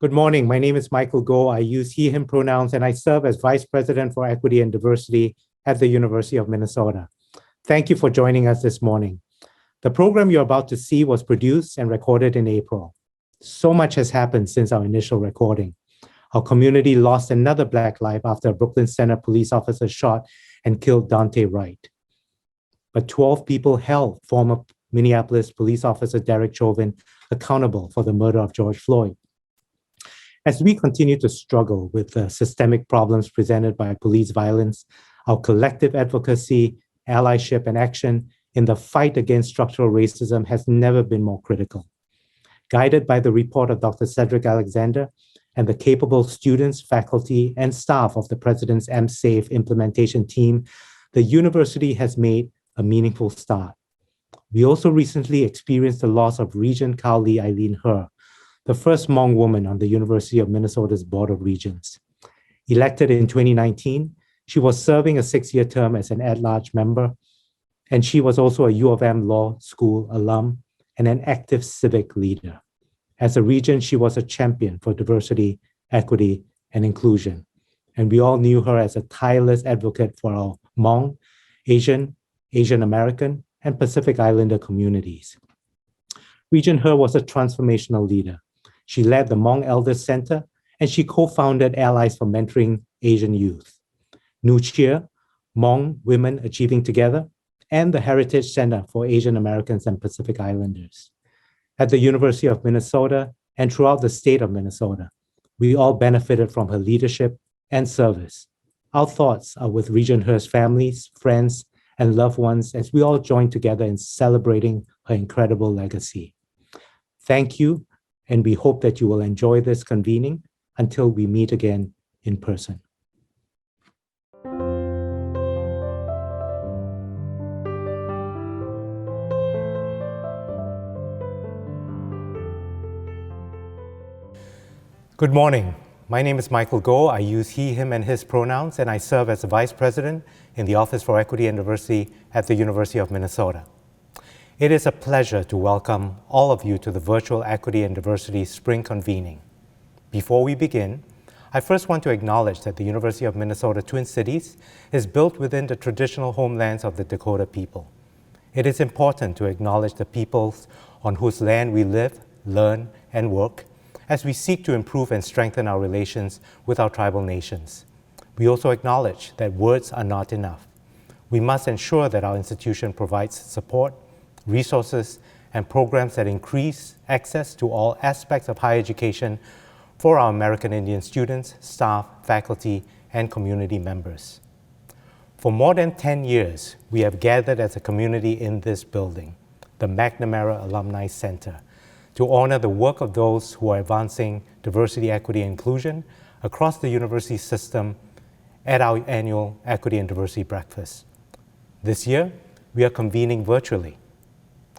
Good morning. My name is Michael Goh. I use he, him pronouns, and I serve as Vice President for Equity and Diversity at the University of Minnesota. Thank you for joining us this morning. The program you're about to see was produced and recorded in April. So much has happened since our initial recording. Our community lost another Black life after a Brooklyn Center police officer shot and killed Dante Wright. But 12 people held former Minneapolis police officer Derek Chauvin accountable for the murder of George Floyd. As we continue to struggle with the systemic problems presented by police violence, our collective advocacy, allyship, and action in the fight against structural racism has never been more critical. Guided by the report of Dr. Cedric Alexander and the capable students, faculty, and staff of the President's MSAFE implementation team, the university has made a meaningful start. We also recently experienced the loss of Regent Carly Eileen Herr, the first Hmong woman on the University of Minnesota's Board of Regents. Elected in 2019, she was serving a 6-year term as an at-large member, and she was also a U of M Law School alum and an active civic leader. As a regent, she was a champion for diversity, equity, and inclusion, and we all knew her as a tireless advocate for our Hmong, Asian American, and Pacific Islander communities. Regent Herr was a transformational leader. She led the Hmong Elders Center, and she co-founded Allies for Mentoring Asian Youth, New Cheer, Hmong Women Achieving Together, and the Heritage Center for Asian Americans and Pacific Islanders. At the University of Minnesota and throughout the state of Minnesota, we all benefited from her leadership and service. Our thoughts are with Regent Herr's families, friends, and loved ones as we all join together in celebrating her incredible legacy. Thank you, and we hope that you will enjoy this convening until we meet again in person. Good morning. My name is Michael Goh. I use he, him, and his pronouns, and I serve as the Vice President in the Office for Equity and Diversity at the University of Minnesota. It is a pleasure to welcome all of you to the virtual Equity and Diversity Spring Convening. Before we begin, I first want to acknowledge that the University of Minnesota Twin Cities is built within the traditional homelands of the Dakota people. It is important to acknowledge the peoples on whose land we live, learn, and work as we seek to improve and strengthen our relations with our tribal nations. We also acknowledge that words are not enough. We must ensure that our institution provides support, resources, and programs that increase access to all aspects of higher education for our American Indian students, staff, faculty, and community members. For more than 10 years, we have gathered as a community in this building, the McNamara Alumni Center, to honor the work of those who are advancing diversity, equity, and inclusion across the university system at our annual Equity and Diversity Breakfast. This year, we are convening virtually.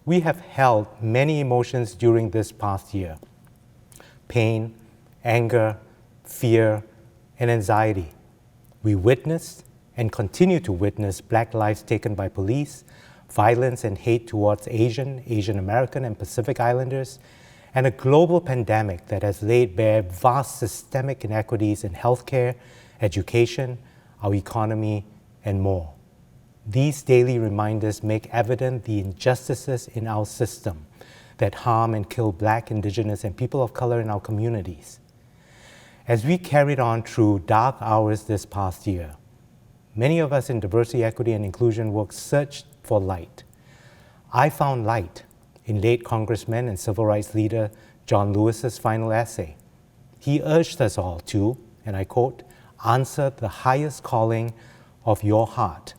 We have held many emotions during this past year: pain, anger, fear, and anxiety. We witnessed and continue to witness Black lives taken by police, violence and hate towards Asian American, and Pacific Islanders, and a global pandemic that has laid bare vast systemic inequities in healthcare, education, our economy, and more. These daily reminders make evident the injustices in our system that harm and kill Black, Indigenous, and people of color in our communities. As we carried on through dark hours this past year, many of us in diversity, equity, and inclusion work searched for light. I found light in late Congressman and civil rights leader John Lewis's final essay. He urged us all to, and I quote, "answer the highest calling of your heart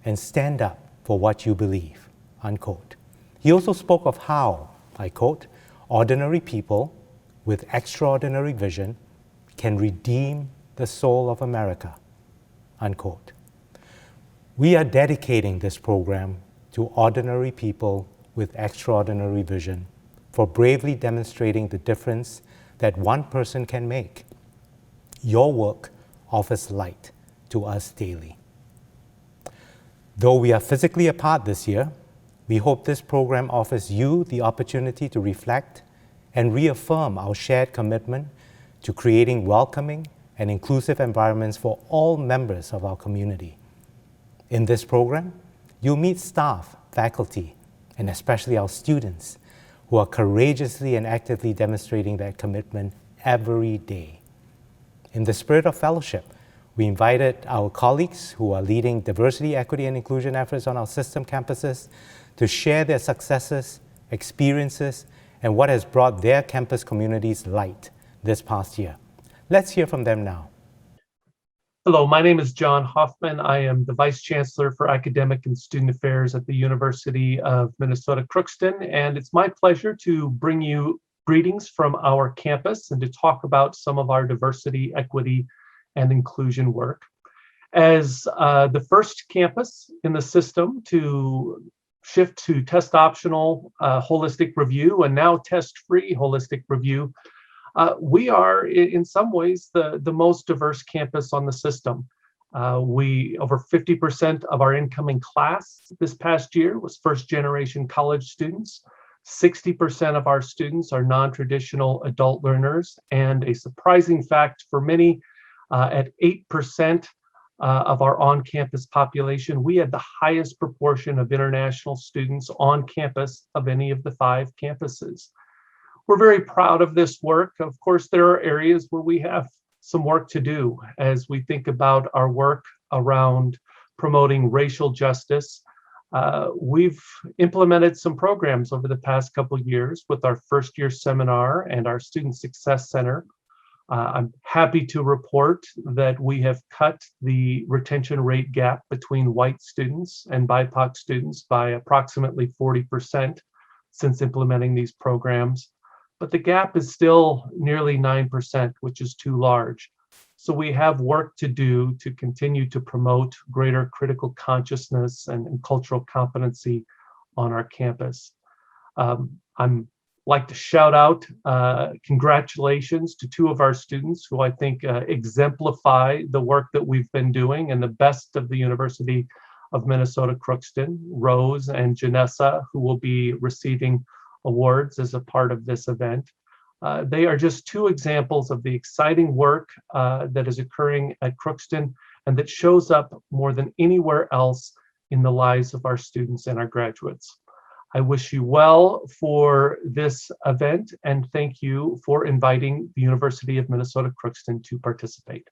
and stand up for what you believe," unquote. He also spoke of how, I quote, "ordinary people with extraordinary vision can redeem the soul of America," unquote. We are dedicating this program to ordinary people with extraordinary vision for bravely demonstrating the difference that one person can make. Your work offers light to us daily. Though we are physically apart this year, we hope this program offers you the opportunity to reflect and reaffirm our shared commitment to creating welcoming and inclusive environments for all members of our community. In this program, you'll meet staff, faculty, and especially our students who are courageously and actively demonstrating their commitment every day. In the spirit of fellowship, we invited our colleagues who are leading diversity, equity, and inclusion efforts on our system campuses to share their successes, experiences, and what has brought their campus communities light this past year. Let's hear from them now. Hello, my name is John Hoffman. I am the Vice Chancellor for Academic and Student Affairs at the University of Minnesota Crookston, and it's my pleasure to bring you greetings from our campus and to talk about some of our diversity, equity, and inclusion work. As the first campus in the system to shift to test optional holistic review and now test-free holistic review, we are in some ways the most diverse campus on the system. Over 50% of our incoming class this past year was first-generation college students. 60% of our students are non-traditional adult learners, and a surprising fact for many, at 8% of our on-campus population, we had the highest proportion of international students on campus of any of the 5 campuses. We're very proud of this work. Of course, there are areas where we have some work to do as we think about our work around promoting racial justice. We've implemented some programs over the past couple of years with our first year seminar and our Student Success Center. I'm happy to report that we have cut the retention rate gap between white students and BIPOC students by approximately 40% since implementing these programs. But the gap is still nearly 9%, which is too large. So we have work to do to continue to promote greater critical consciousness and cultural competency on our campus. I'm like to shout out congratulations to 2 of our students who I think exemplify the work that we've been doing, and the best of the University of Minnesota Crookston, Rose and Janessa, who will be receiving awards as a part of this event. They are just 2 examples of the exciting work that is occurring at Crookston and that shows up more than anywhere else in the lives of our students and our graduates. I wish you well for this event, and thank you for inviting the University of Minnesota Crookston to participate.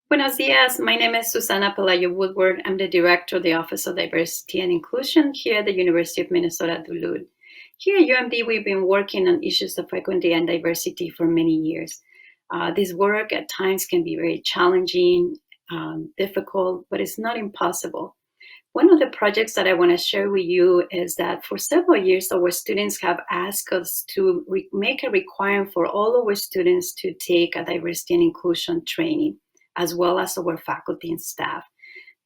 Buenos dias. My name is Susana Pelayo Woodward. I'm the Director of the Office of Diversity and Inclusion here at the University of Minnesota Duluth. Here at UMD, we've been working on issues of equity and diversity for many years. This work at times can be very challenging, difficult, but it's not impossible. One of the projects that I want to share with you is that for several years, our students have asked us to make a requirement for all our students to take a diversity and inclusion training, as well as our faculty and staff.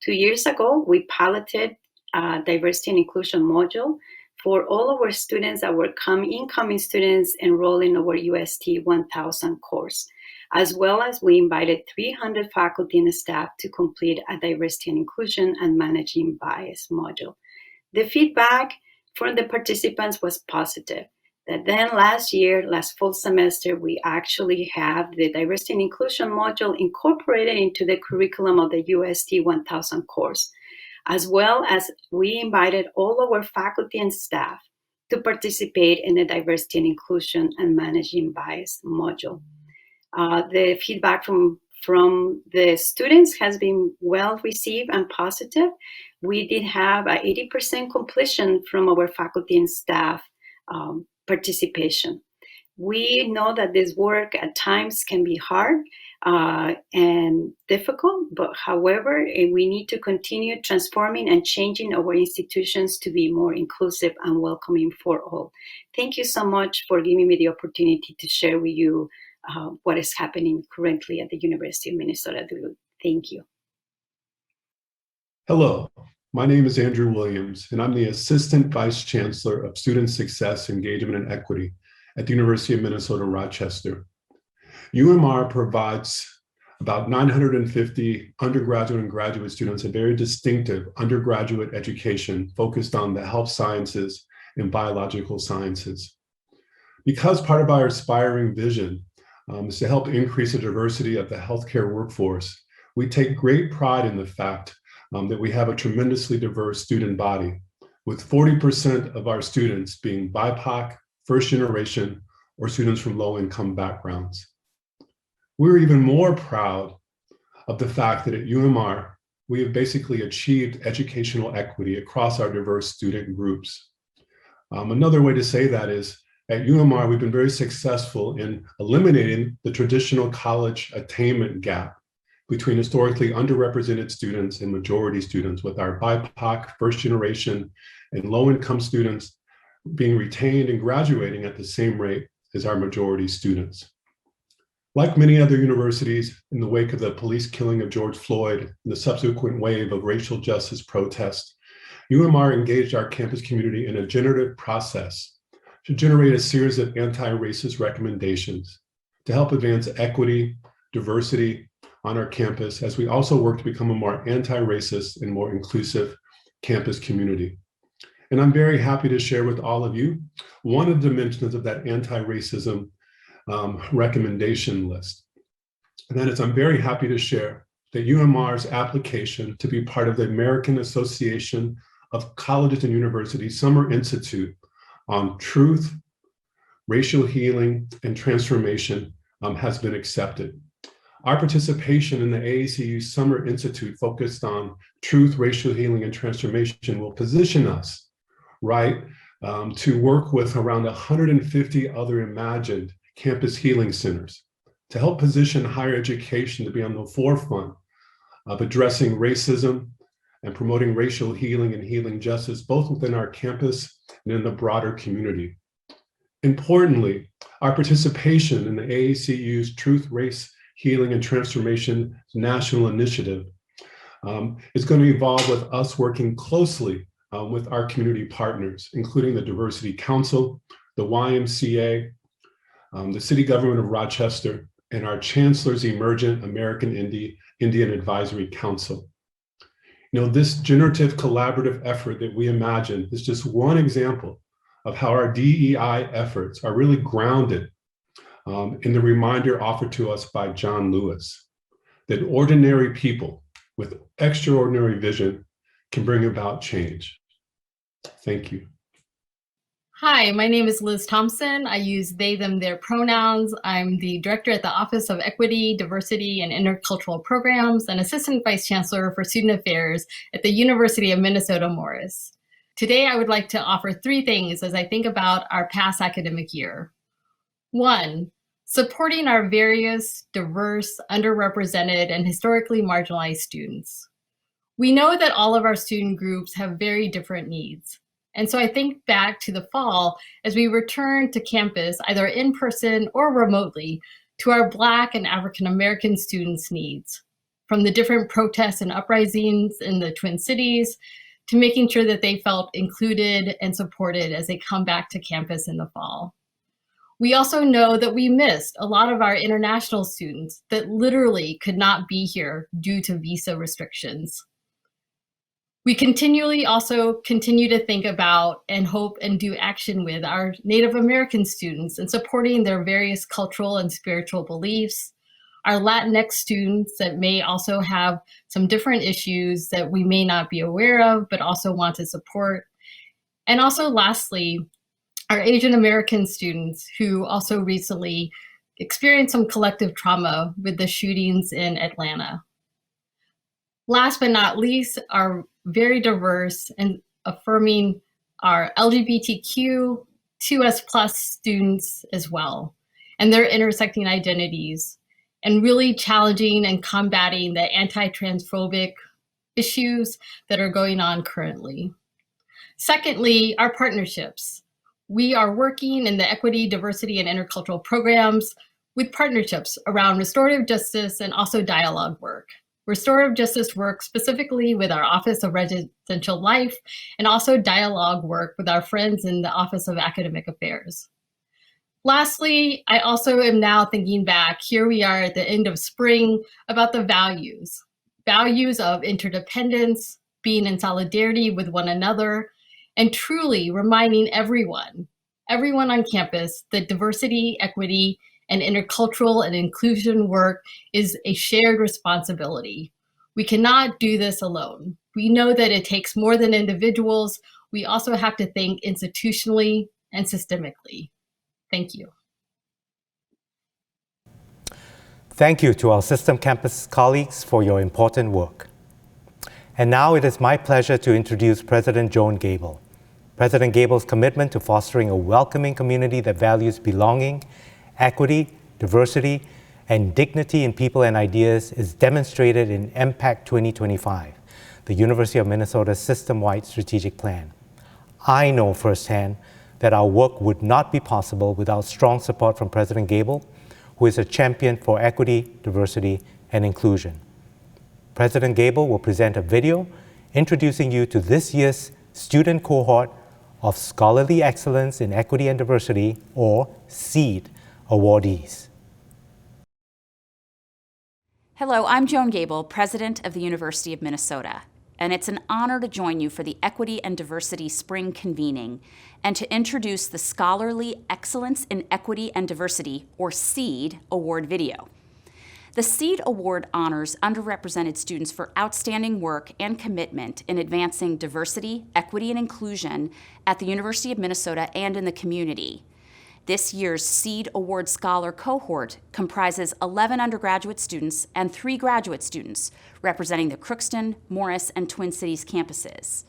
2 years ago, we piloted a diversity and inclusion module for all of our students that were incoming students enrolled in our UST 1000 course, as well as we invited 300 faculty and staff to complete a diversity and inclusion and managing bias module. The feedback from the participants was positive. That then last fall semester, we actually have the diversity and inclusion module incorporated into the curriculum of the UST 1000 course, as well as we invited all of our faculty and staff to participate in the diversity and inclusion and managing bias module. The feedback from the students has been well received and positive. We did have a 80% completion from our faculty and staff participation. We know that this work at times can be hard and difficult, but however, we need to continue transforming and changing our institutions to be more inclusive and welcoming for all. Thank you so much for giving me the opportunity to share with you what is happening currently at the University of Minnesota Duluth. Thank you. Hello, my name is Andrew Williams, and I'm the Assistant Vice Chancellor of Student Success, Engagement, and Equity at the University of Minnesota Rochester. UMR provides about 950 undergraduate and graduate students a very distinctive undergraduate education focused on the health sciences and biological sciences. Because part of our aspiring vision is to help increase the diversity of the healthcare workforce. We take great pride in the fact that we have a tremendously diverse student body, with 40% of our students being BIPOC, first generation, or students from low-income backgrounds. We're even more proud of the fact that at UMR, we have basically achieved educational equity across our diverse student groups. Another way to say that is, at UMR, we've been very successful in eliminating the traditional college attainment gap between historically underrepresented students and majority students, with our BIPOC, first generation, and low-income students being retained and graduating at the same rate as our majority students. Like many other universities, in the wake of the police killing of George Floyd and the subsequent wave of racial justice protests, UMR engaged our campus community in a generative process to generate a series of anti-racist recommendations to help advance equity, diversity on our campus, as we also work to become a more anti-racist and more inclusive campus community. And I'm very happy to share with all of you one of the dimensions of that anti-racism recommendation list. And that is, I'm very happy to share that UMR's application to be part of the American Association of Colleges and Universities Summer Institute on Truth, Racial Healing, and Transformation has been accepted. Our participation in the AACU Summer Institute focused on truth, racial healing, and transformation will position us, right, to work with around 150 other imagined campus healing centers to help position higher education to be on the forefront of addressing racism and promoting racial healing and healing justice, both within our campus and in the broader community. Importantly, our participation in the AACU's Truth, Race, Healing, and Transformation National Initiative is going to evolve with us working closely with our community partners, including the Diversity Council, the YMCA, the City Government of Rochester, and our Chancellor's Emergent American Indian Advisory Council. You know, this generative collaborative effort that we imagine is just one example of how our DEI efforts are really grounded in the reminder offered to us by John Lewis, that ordinary people with extraordinary vision can bring about change. Thank you. Hi, my name is Liz Thompson. I use they, them, their pronouns. I'm the director at the Office of Equity, Diversity, and Intercultural Programs and Assistant Vice Chancellor for Student Affairs at the University of Minnesota Morris. Today, I would like to offer 3 things as I think about our past academic year. 1, supporting our various, diverse, underrepresented, and historically marginalized students. We know that all of our student groups have very different needs. And so I think back to the fall as we return to campus, either in person or remotely, to our Black and African American students' needs, from the different protests and uprisings in the Twin Cities to making sure that they felt included and supported as they come back to campus in the fall. We also know that we missed a lot of our international students that literally could not be here due to visa restrictions. We also continue to think about and hope and do action with our Native American students and supporting their various cultural and spiritual beliefs, our Latinx students that may also have some different issues that we may not be aware of, but also want to support. And also lastly, our Asian American students who also recently experienced some collective trauma with the shootings in Atlanta. Last but not least, our very diverse and affirming our LGBTQ, 2S+ students as well, and their intersecting identities, and really challenging and combating the anti-transphobic issues that are going on currently. Secondly, our partnerships. We are working in the equity, diversity, and intercultural programs with partnerships around restorative justice and also dialogue work. Restorative justice work specifically with our Office of Residential Life, and also dialogue work with our friends in the Office of Academic Affairs. Lastly, I also am now thinking back, here we are at the end of spring, about the values of interdependence, being in solidarity with one another, and truly reminding everyone on campus that diversity, equity, and intercultural and inclusion work is a shared responsibility. We cannot do this alone. We know that it takes more than individuals. We also have to think institutionally and systemically. Thank you. Thank you to our System Campus colleagues for your important work. And now it is my pleasure to introduce President Joan Gabel. President Gabel's commitment to fostering a welcoming community that values belonging, equity, diversity, and dignity in people and ideas is demonstrated in MPACT 2025, the University of Minnesota's system-wide strategic plan. I know firsthand that our work would not be possible without strong support from President Gabel, who is a champion for equity, diversity, and inclusion. President Gabel will present a video introducing you to this year's student cohort of Scholarly Excellence in Equity and Diversity, or SEED, awardees. Hello, I'm Joan Gabel, President of the University of Minnesota, and it's an honor to join you for the Equity and Diversity Spring Convening and to introduce the Scholarly Excellence in Equity and Diversity, or SEED, award video. The SEED Award honors underrepresented students for outstanding work and commitment in advancing diversity, equity, and inclusion at the University of Minnesota and in the community. This year's SEED Award Scholar cohort comprises 11 undergraduate students and 3 graduate students representing the Crookston, Morris, and Twin Cities campuses.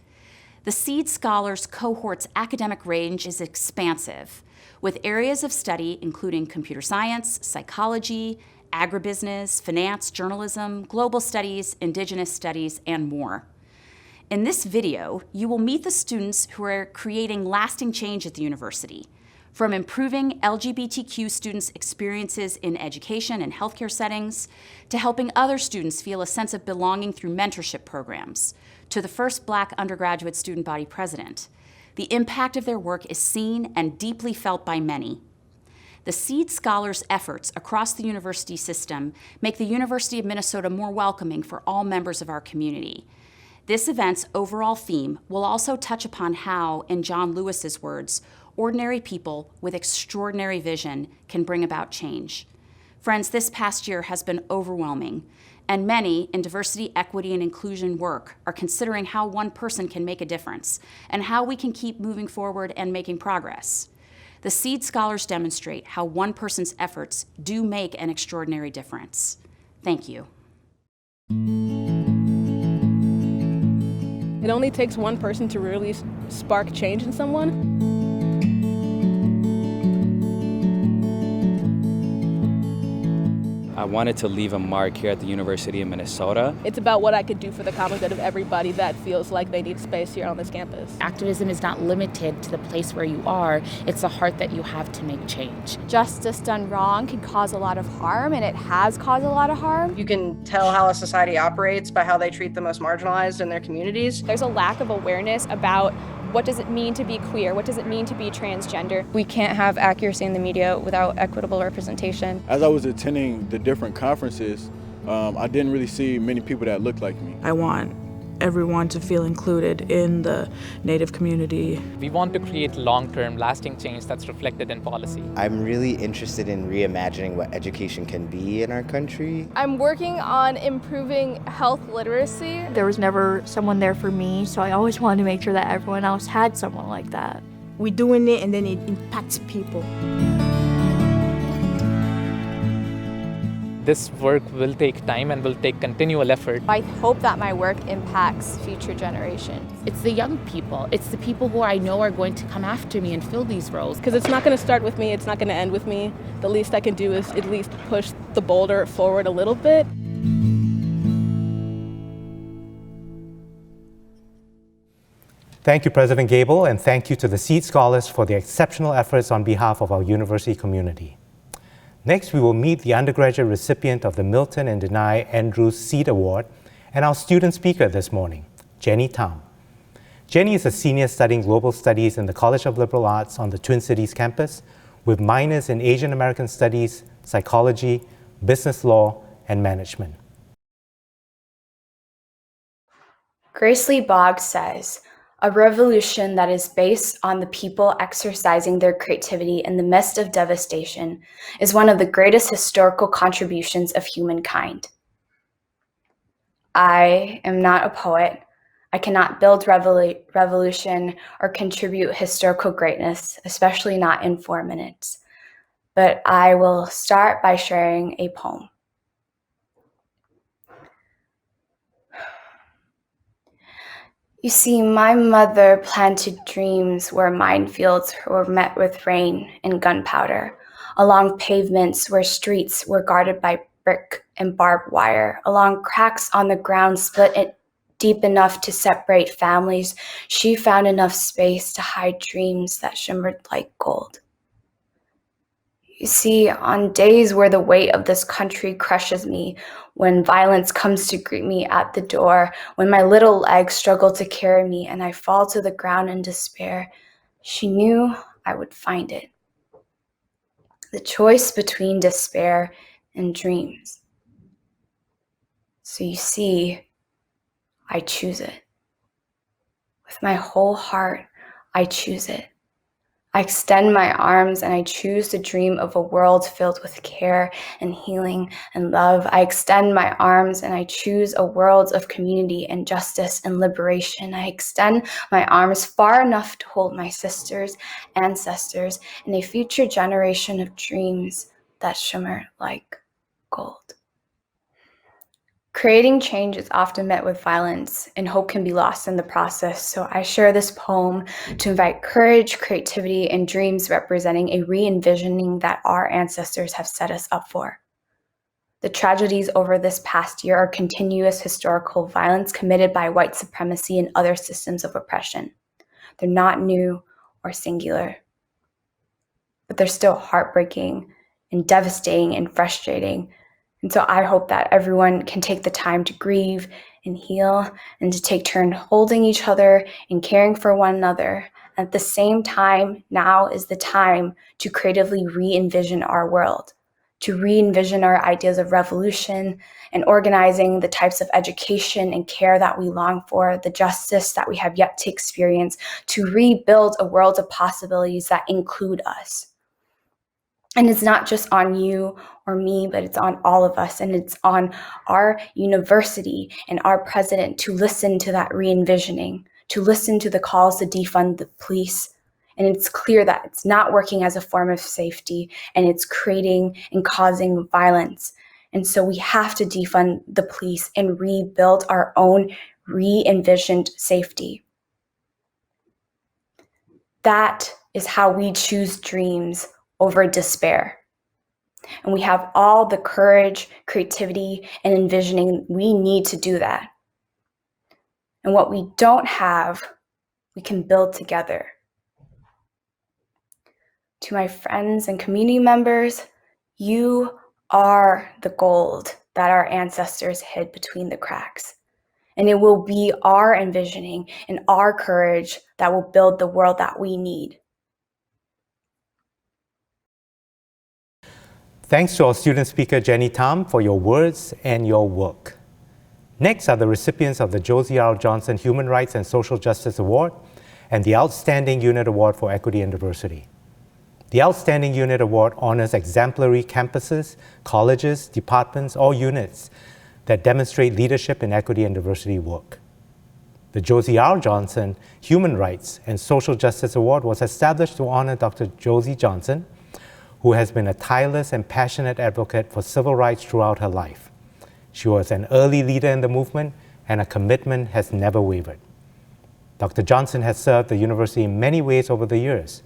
The SEED Scholars cohort's academic range is expansive, with areas of study including computer science, psychology, agribusiness, finance, journalism, global studies, indigenous studies, and more. In this video, you will meet the students who are creating lasting change at the university, from improving LGBTQ students' experiences in education and healthcare settings, to helping other students feel a sense of belonging through mentorship programs, to the first Black undergraduate student body president. The impact of their work is seen and deeply felt by many. The SEED Scholars' efforts across the university system make the University of Minnesota more welcoming for all members of our community. This event's overall theme will also touch upon how, in John Lewis's words, ordinary people with extraordinary vision can bring about change. Friends, this past year has been overwhelming, and many in diversity, equity, and inclusion work are considering how one person can make a difference and how we can keep moving forward and making progress. The SEED Scholars demonstrate how one person's efforts do make an extraordinary difference. Thank you. It only takes one person to really spark change in someone. I wanted to leave a mark here at the University of Minnesota. It's about what I could do for the common good of everybody that feels like they need space here on this campus. Activism is not limited to the place where you are. It's the heart that you have to make change. Justice done wrong can cause a lot of harm, and it has caused a lot of harm. You can tell how a society operates by how they treat the most marginalized in their communities. There's a lack of awareness about what does it mean to be queer? What does it mean to be transgender? We can't have accuracy in the media without equitable representation. As I was attending the different conferences, I didn't really see many people that looked like me. I want everyone to feel included in the Native community. We want to create long-term, lasting change that's reflected in policy. I'm really interested in reimagining what education can be in our country. I'm working on improving health literacy. There was never someone there for me, so I always wanted to make sure that everyone else had someone like that. We're doing it and then it impacts people. This work will take time and will take continual effort. I hope that my work impacts future generations. It's the young people. It's the people who I know are going to come after me and fill these roles. Because it's not going to start with me, it's not going to end with me. The least I can do is at least push the boulder forward a little bit. Thank you, President Gabel, and thank you to the SEED Scholars for their exceptional efforts on behalf of our university community. Next, we will meet the undergraduate recipient of the Milton and Denai Andrews SEED Award and our student speaker this morning, Jenny Tam. Jenny is a senior studying global studies in the College of Liberal Arts on the Twin Cities campus with minors in Asian American Studies, psychology, business law, and management. Grace Lee Boggs says, A revolution that is based on the people exercising their creativity in the midst of devastation is one of the greatest historical contributions of humankind. I am not a poet. I cannot build revolution or contribute historical greatness, especially not in 4 minutes. But I will start by sharing a poem. You see, my mother planted dreams where minefields were met with rain and gunpowder, along pavements where streets were guarded by brick and barbed wire, along cracks on the ground split deep enough to separate families. She found enough space to hide dreams that shimmered like gold. You see, on days where the weight of this country crushes me, when violence comes to greet me at the door, when my little legs struggle to carry me and I fall to the ground in despair, she knew I would find it. The choice between despair and dreams. So you see, I choose it. With my whole heart, I choose it. I extend my arms and I choose to dream of a world filled with care and healing and love. I extend my arms and I choose a world of community and justice and liberation. I extend my arms far enough to hold my sisters, ancestors, and a future generation of dreams that shimmer like gold. Creating change is often met with violence, and hope can be lost in the process. So I share this poem to invite courage, creativity, and dreams representing a re-envisioning that our ancestors have set us up for. The tragedies over this past year are continuous historical violence committed by white supremacy and other systems of oppression. They're not new or singular, but they're still heartbreaking and devastating and frustrating. And so I hope that everyone can take the time to grieve and heal and to take turn holding each other and caring for one another. At the same time, now is the time to creatively re-envision our world, to re-envision our ideas of revolution and organizing the types of education and care that we long for, the justice that we have yet to experience, to rebuild a world of possibilities that include us. And it's not just on you or me, but it's on all of us. And it's on our university and our president to listen to that re-envisioning, to listen to the calls to defund the police. And it's clear that it's not working as a form of safety, and it's creating and causing violence. And so we have to defund the police and rebuild our own re-envisioned safety. That is how we choose dreams over despair. And we have all the courage, creativity, and envisioning we need to do that. And what we don't have, we can build together. To my friends and community members, you are the gold that our ancestors hid between the cracks. And it will be our envisioning and our courage that will build the world that we need. Thanks to our student speaker, Jenny Tam, for your words and your work. Next are the recipients of the Josie R. Johnson Human Rights and Social Justice Award and the Outstanding Unit Award for Equity and Diversity. The Outstanding Unit Award honors exemplary campuses, colleges, departments, or units that demonstrate leadership in equity and diversity work. The Josie R. Johnson Human Rights and Social Justice Award was established to honor Dr. Josie Johnson, who has been a tireless and passionate advocate for civil rights throughout her life. She was an early leader in the movement, and her commitment has never wavered. Dr. Johnson has served the university in many ways over the years.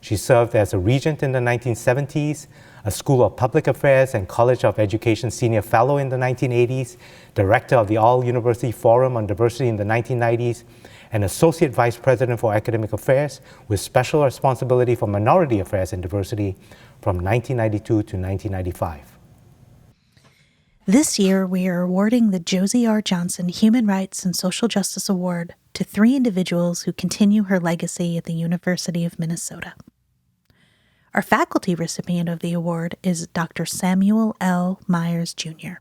She served as a regent in the 1970s, a School of Public Affairs and College of Education Senior Fellow in the 1980s, Director of the All-University Forum on Diversity in the 1990s, and Associate Vice President for Academic Affairs with special responsibility for minority affairs and diversity from 1992 to 1995. This year, we are awarding the Josie R. Johnson Human Rights and Social Justice Award to 3 individuals who continue her legacy at the University of Minnesota. Our faculty recipient of the award is Dr. Samuel L. Myers, Jr.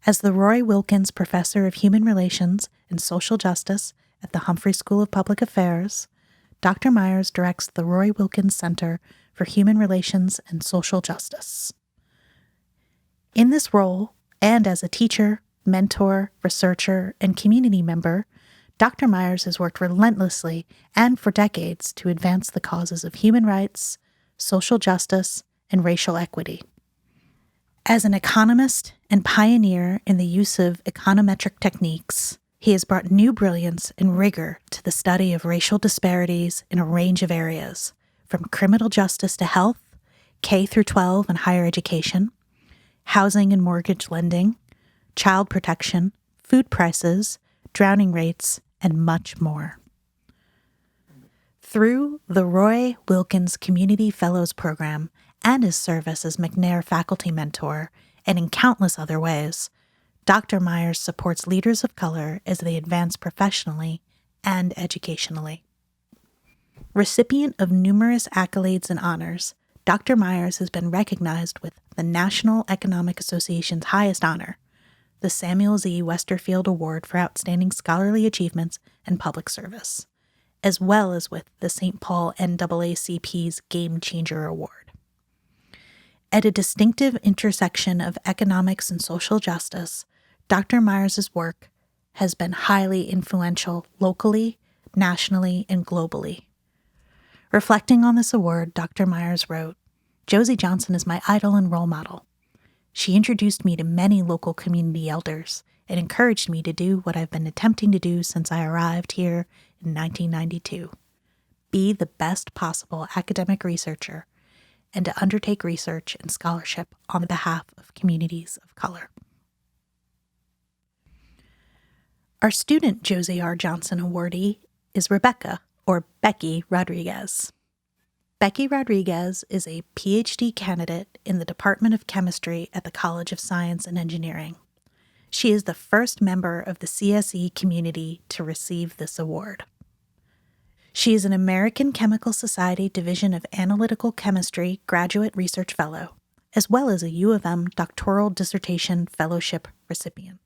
As the Roy Wilkins Professor of Human Relations and Social Justice at the Humphrey School of Public Affairs, Dr. Myers directs the Roy Wilkins Center for Human Relations and Social Justice. In this role, and as a teacher, mentor, researcher, and community member, Dr. Myers has worked relentlessly and for decades to advance the causes of human rights, social justice, and racial equity. As an economist and pioneer in the use of econometric techniques, he has brought new brilliance and rigor to the study of racial disparities in a range of areas, from criminal justice to health, K-12 and higher education, housing and mortgage lending, child protection, food prices, drowning rates, and much more. Through the Roy Wilkins Community Fellows Program and his service as McNair faculty mentor, and in countless other ways, Dr. Myers supports leaders of color as they advance professionally and educationally. Recipient of numerous accolades and honors, Dr. Myers has been recognized with the National Economic Association's highest honor, the Samuel Z. Westerfield Award for Outstanding Scholarly Achievements and Public Service, as well as with the St. Paul NAACP's Game Changer Award. At a distinctive intersection of economics and social justice, Dr. Myers' work has been highly influential locally, nationally, and globally. Reflecting on this award, Dr. Myers wrote, "Josie Johnson is my idol and role model. She introduced me to many local community elders and encouraged me to do what I've been attempting to do since I arrived here in 1992, be the best possible academic researcher and to undertake research and scholarship on behalf of communities of color." Our student Josie R. Johnson awardee is Rebecca, or Becky Rodriguez. Becky Rodriguez is a PhD candidate in the Department of Chemistry at the College of Science and Engineering. She is the first member of the CSE community to receive this award. She is an American Chemical Society Division of Analytical Chemistry Graduate Research Fellow, as well as a U of M Doctoral Dissertation Fellowship recipient.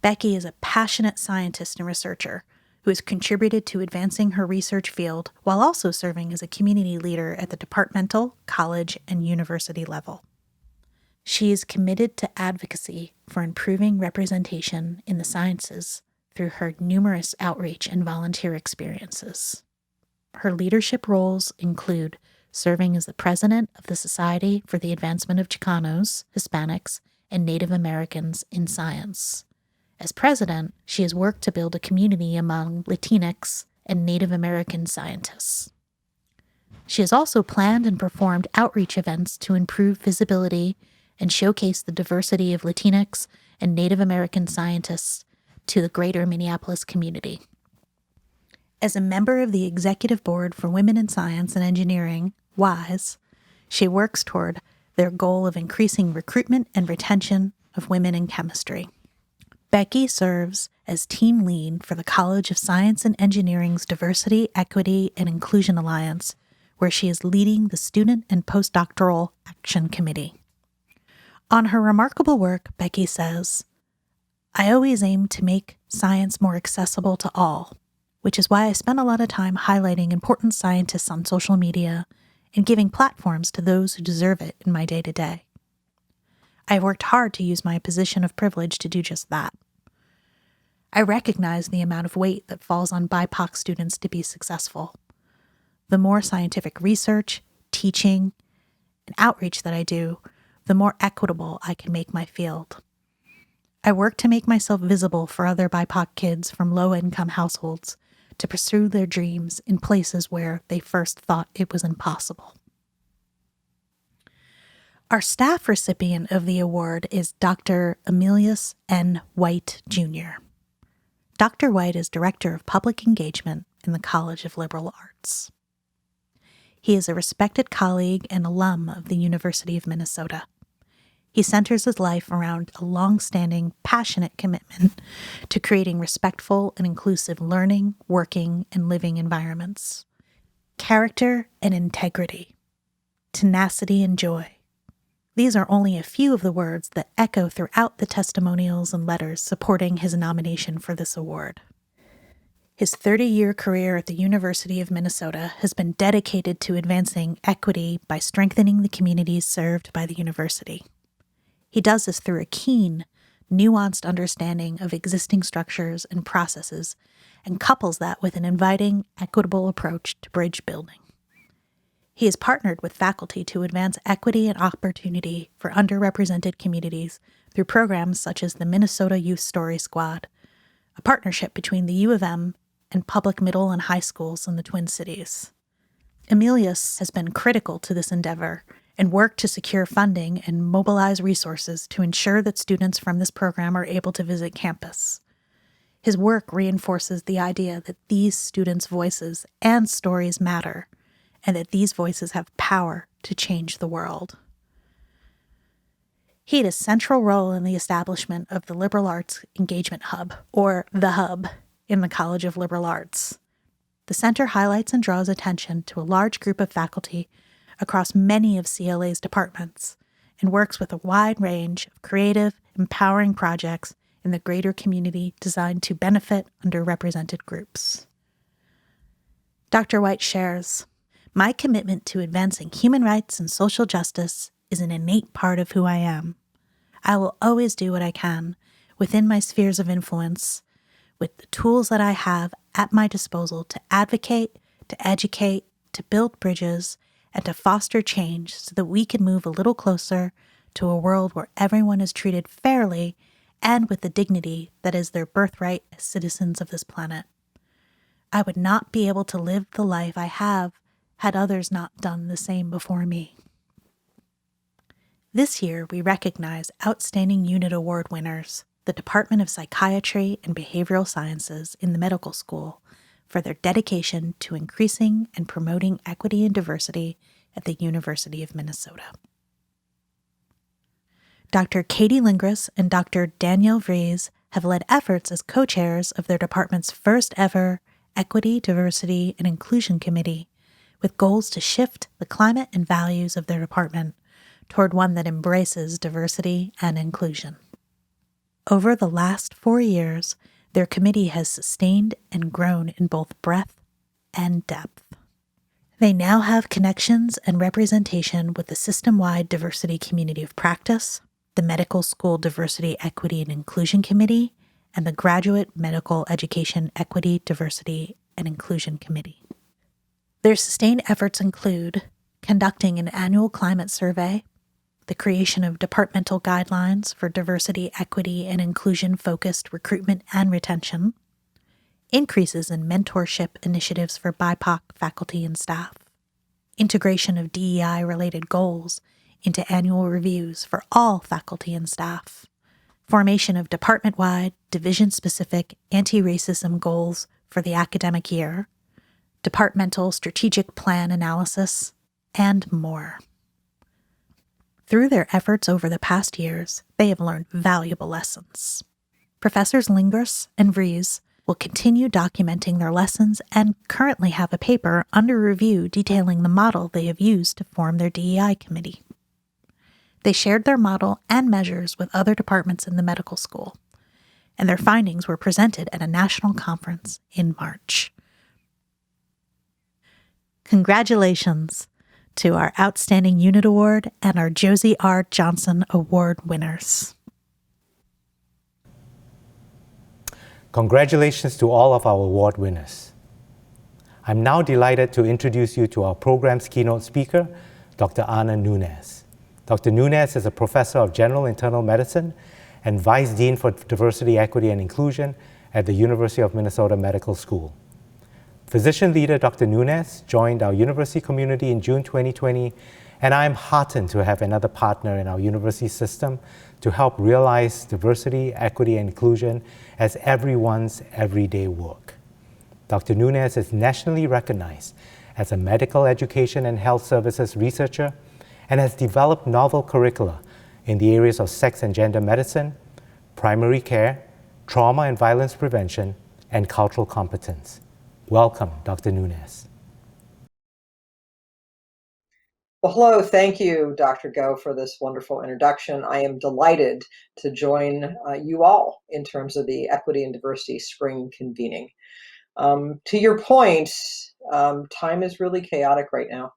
Becky is a passionate scientist and researcher who has contributed to advancing her research field while also serving as a community leader at the departmental, college, and university level. She is committed to advocacy for improving representation in the sciences through her numerous outreach and volunteer experiences. Her leadership roles include serving as the president of the Society for the Advancement of Chicanos, Hispanics, and Native Americans in Science. As president, she has worked to build a community among Latinx and Native American scientists. She has also planned and performed outreach events to improve visibility and showcase the diversity of Latinx and Native American scientists to the greater Minneapolis community. As a member of the Executive Board for Women in Science and Engineering, WISE, she works toward their goal of increasing recruitment and retention of women in chemistry. Becky serves as team lead for the College of Science and Engineering's Diversity, Equity, and Inclusion Alliance, where she is leading the Student and Postdoctoral Action Committee. On her remarkable work, Becky says, "I always aim to make science more accessible to all, which is why I spend a lot of time highlighting important scientists on social media and giving platforms to those who deserve it in my day-to-day. I've worked hard to use my position of privilege to do just that. I recognize the amount of weight that falls on BIPOC students to be successful. The more scientific research, teaching, and outreach that I do, the more equitable I can make my field. I work to make myself visible for other BIPOC kids from low-income households to pursue their dreams in places where they first thought it was impossible." Our staff recipient of the award is Dr. Emilius N. White, Jr. Dr. White is Director of Public Engagement in the College of Liberal Arts. He is a respected colleague and alum of the University of Minnesota. He centers his life around a long-standing, passionate commitment to creating respectful and inclusive learning, working, and living environments. Character and integrity, tenacity and joy. These are only a few of the words that echo throughout the testimonials and letters supporting his nomination for this award. His 30-year career at the University of Minnesota has been dedicated to advancing equity by strengthening the communities served by the university. He does this through a keen, nuanced understanding of existing structures and processes, and couples that with an inviting, equitable approach to bridge building. He has partnered with faculty to advance equity and opportunity for underrepresented communities through programs such as the Minnesota Youth Story Squad, a partnership between the U of M and public middle and high schools in the Twin Cities. Emilius has been critical to this endeavor and worked to secure funding and mobilize resources to ensure that students from this program are able to visit campus. His work reinforces the idea that these students' voices and stories matter, and that these voices have power to change the world. He had a central role in the establishment of the Liberal Arts Engagement Hub, or the Hub, in the College of Liberal Arts. The center highlights and draws attention to a large group of faculty across many of CLA's departments and works with a wide range of creative, empowering projects in the greater community designed to benefit underrepresented groups. Dr. White shares, "My commitment to advancing human rights and social justice is an innate part of who I am. I will always do what I can within my spheres of influence with the tools that I have at my disposal to advocate, to educate, to build bridges, and to foster change so that we can move a little closer to a world where everyone is treated fairly and with the dignity that is their birthright as citizens of this planet. I would not be able to live the life I have had others not done the same before me." This year, we recognize Outstanding Unit Award winners, the Department of Psychiatry and Behavioral Sciences in the medical school, for their dedication to increasing and promoting equity and diversity at the University of Minnesota. Dr. Katie Lingris and Dr. Danielle Vries have led efforts as co-chairs of their department's first ever Equity, Diversity, and Inclusion Committee, with goals to shift the climate and values of their department toward one that embraces diversity and inclusion. Over the last 4 years, their committee has sustained and grown in both breadth and depth. They now have connections and representation with the system-wide diversity community of practice, the Medical School Diversity, Equity, and Inclusion Committee, and the Graduate Medical Education Equity, Diversity, and Inclusion Committee. Their sustained efforts include conducting an annual climate survey, the creation of departmental guidelines for diversity, equity, and inclusion-focused recruitment and retention, increases in mentorship initiatives for BIPOC faculty and staff, integration of DEI-related goals into annual reviews for all faculty and staff, formation of department-wide, division-specific anti-racism goals for the academic year, departmental strategic plan analysis, and more. Through their efforts over the past years, they have learned valuable lessons. Professors Lingris and Vries will continue documenting their lessons and currently have a paper under review detailing the model they have used to form their DEI committee. They shared their model and measures with other departments in the medical school, and their findings were presented at a national conference in March. Congratulations to our Outstanding Unit Award and our Josie R. Johnson Award winners. Congratulations to all of our award winners. I'm now delighted to introduce you to our program's keynote speaker, Dr. Ana Núñez. Dr. Núñez is a professor of general internal medicine and vice dean for diversity, equity, and inclusion at the University of Minnesota Medical School. Physician leader Dr. Núñez joined our university community in June 2020, and I am heartened to have another partner in our university system to help realize diversity, equity, and inclusion as everyone's everyday work. Dr. Núñez is nationally recognized as a medical education and health services researcher and has developed novel curricula in the areas of sex and gender medicine, primary care, trauma and violence prevention, and cultural competence. Welcome, Dr. Núñez. Well, hello. Thank you, Dr. Go, for this wonderful introduction. I am delighted to join you all in terms of the Equity and Diversity Spring Convening. To your point, time is really chaotic right now.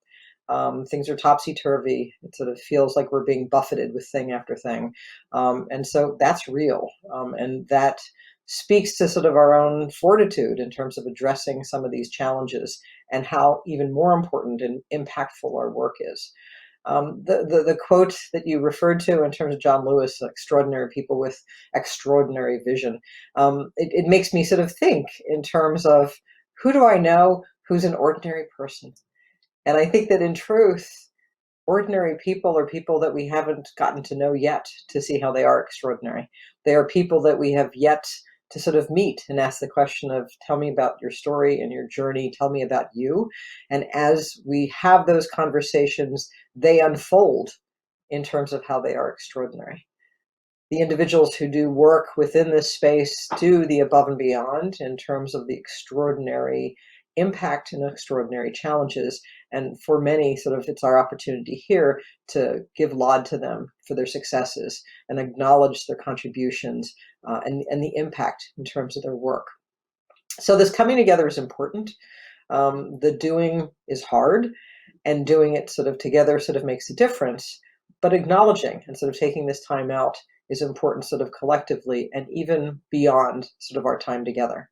Things are topsy-turvy. It sort of feels like we're being buffeted with thing after thing. And so that's real. And that speaks to sort of our own fortitude in terms of addressing some of these challenges and how even more important and impactful our work is. The quote that you referred to in terms of John Lewis, extraordinary people with extraordinary vision, it makes me sort of think in terms of who do I know who's an ordinary person? And I think that in truth, ordinary people are people that we haven't gotten to know yet to see how they are extraordinary. They are people that we have yet to sort of meet and ask the question of, tell me about your story and your journey, tell me about you. And as we have those conversations, they unfold in terms of how they are extraordinary. The individuals who do work within this space do the above and beyond in terms of the extraordinary impact and extraordinary challenges. And for many, sort of, it's our opportunity here to give laud to them for their successes and acknowledge their contributions and the impact in terms of their work. So this coming together is important. The doing is hard, and doing it sort of together sort of makes a difference. But acknowledging and sort of taking this time out is important sort of collectively and even beyond sort of our time together.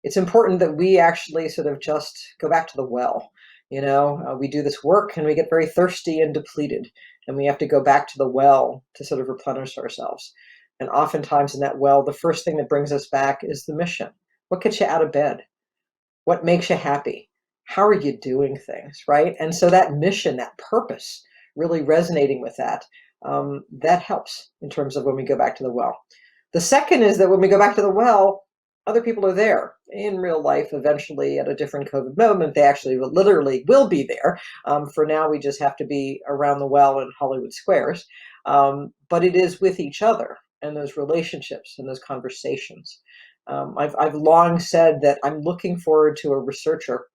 It's important that we actually sort of just go back to the well. We do this work and we get very thirsty and depleted, and we have to go back to the well to sort of replenish ourselves. And oftentimes in that well, the first thing that brings us back is the mission. What gets you out of bed? What makes you happy? How are you doing things, right? And so that mission, that purpose, really resonating with that, that helps in terms of when we go back to the well. The second is that when we go back to the well, other people are there in real life. Eventually, at a different COVID moment, they actually literally will be there. For now, we just have to be around the well in Hollywood Squares. But it is with each other and those relationships and those conversations. I've long said that I'm looking forward to a researcher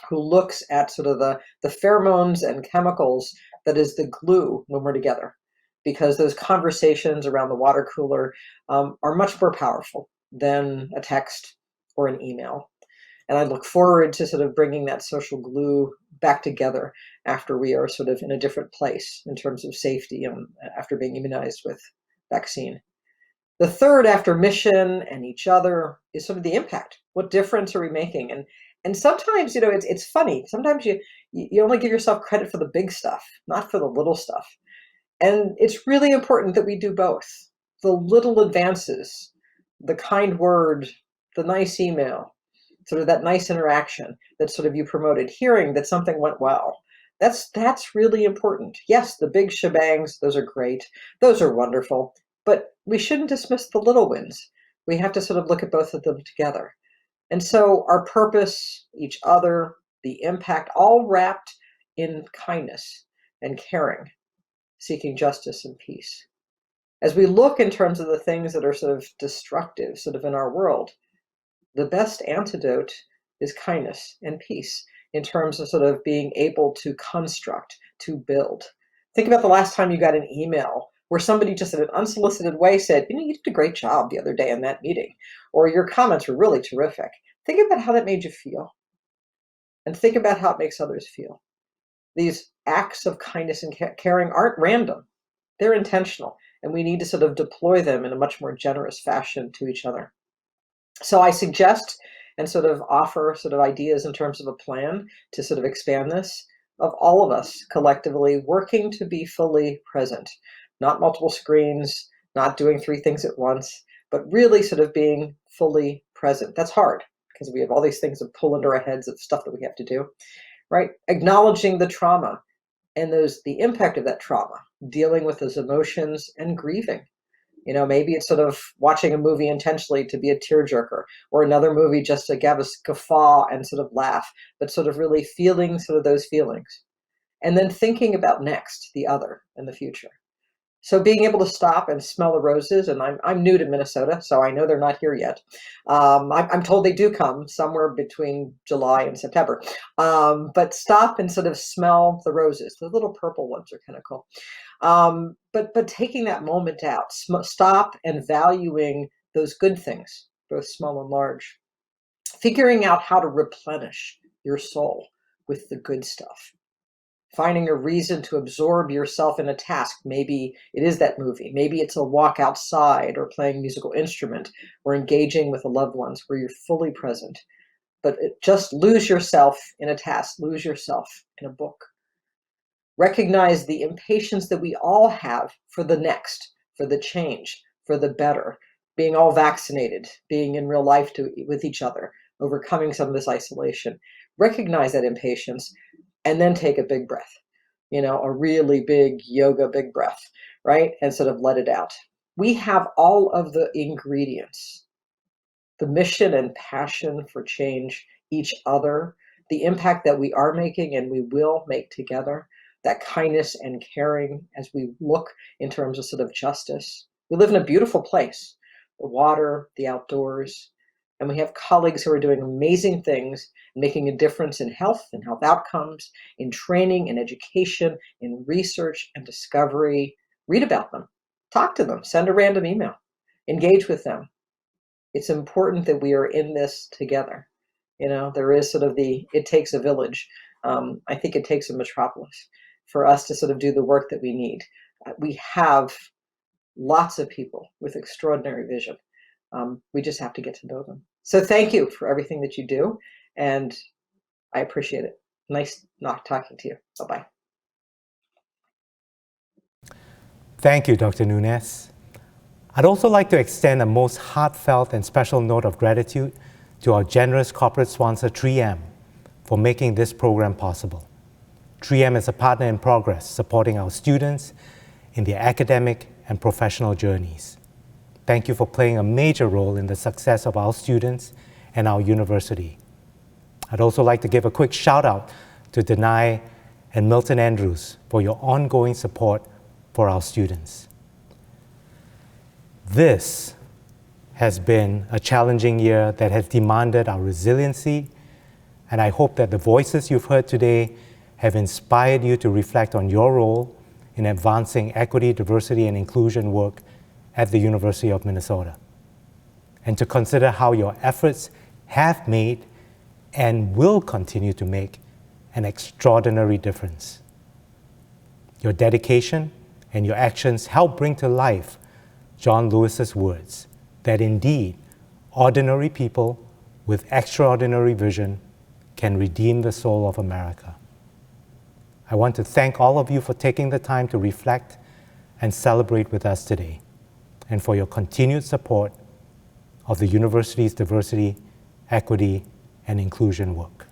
who looks at sort of the pheromones and chemicals that is the glue when we're together, because those conversations around the water cooler are much more powerful than a text or an email. And I look forward to sort of bringing that social glue back together after we are sort of in a different place in terms of safety and after being immunized with vaccine. The third, after mission and each other, is sort of the impact. What difference are we making? And sometimes, it's funny. Sometimes you only give yourself credit for the big stuff, not for the little stuff. And it's really important that we do both. The little advances, the kind word, the nice email, sort of that nice interaction that sort of you promoted, hearing that something went well. That's really important. Yes, the big shebangs, those are great. Those are wonderful. But we shouldn't dismiss the little wins. We have to sort of look at both of them together. And so our purpose, each other, the impact, all wrapped in kindness and caring, seeking justice and peace. As we look in terms of the things that are sort of destructive sort of in our world, the best antidote is kindness and peace in terms of sort of being able to construct, to build. Think about the last time you got an email where somebody just in an unsolicited way said, you did a great job the other day in that meeting, or your comments were really terrific. Think about how that made you feel, and think about how it makes others feel. These acts of kindness and caring aren't random. They're intentional, and we need to sort of deploy them in a much more generous fashion to each other. So I suggest and sort of offer sort of ideas in terms of a plan to sort of expand this, of all of us collectively working to be fully present. Not multiple screens, not doing 3 things at once, but really sort of being fully present. That's hard because we have all these things that pull into our heads of stuff that we have to do, right? Acknowledging the trauma and the impact of that trauma, dealing with those emotions and grieving. Maybe it's sort of watching a movie intentionally to be a tearjerker, or another movie just to have a guffaw and sort of laugh, but sort of really feeling sort of those feelings. And then thinking about next, the other, and the future. So being able to stop and smell the roses, and I'm new to Minnesota, so I know they're not here yet. I'm told they do come somewhere between July and September. But stop and sort of smell the roses. The little purple ones are kind of cool. But taking that moment out, stop and valuing those good things, both small and large. figuring out how to replenish your soul with the good stuff, finding a reason to absorb yourself in a task. Maybe it is that movie, maybe it's a walk outside or playing a musical instrument or engaging with the loved ones where you're fully present. But just lose yourself in a task, lose yourself in a book. Recognize the impatience that we all have for the next, for the change, for the better, being all vaccinated, being in real life with each other, overcoming some of this isolation. Recognize that impatience and then take a big breath, a really big yoga, big breath, right? And sort of let it out. We have all of the ingredients, the mission and passion for change, each other, the impact that we are making and we will make together, that kindness and caring as we look in terms of sort of justice. We live in a beautiful place, the water, the outdoors, and we have colleagues who are doing amazing things, making a difference in health and health outcomes, in training and education, in research and discovery. Read about them, talk to them, send a random email, engage with them. It's important that we are in this together. There is sort of it takes a village. I think it takes a metropolis for us to sort of do the work that we need. We have lots of people with extraordinary vision. We just have to get to know them. So thank you for everything that you do, and I appreciate it. Nice not talking to you. Bye-bye. Thank you, Dr. Núñez. I'd also like to extend a most heartfelt and special note of gratitude to our generous corporate sponsor, 3M, for making this program possible. 3M is a partner in progress, supporting our students in their academic and professional journeys. Thank you for playing a major role in the success of our students and our university. I'd also like to give a quick shout out to Denai and Milton Andrews for your ongoing support for our students. This has been a challenging year that has demanded our resiliency, and I hope that the voices you've heard today have inspired you to reflect on your role in advancing equity, diversity, and inclusion work at the University of Minnesota, and to consider how your efforts have made and will continue to make an extraordinary difference. Your dedication and your actions help bring to life John Lewis's words that indeed ordinary people with extraordinary vision can redeem the soul of America. I want to thank all of you for taking the time to reflect and celebrate with us today, and for your continued support of the university's diversity, equity, and inclusion work.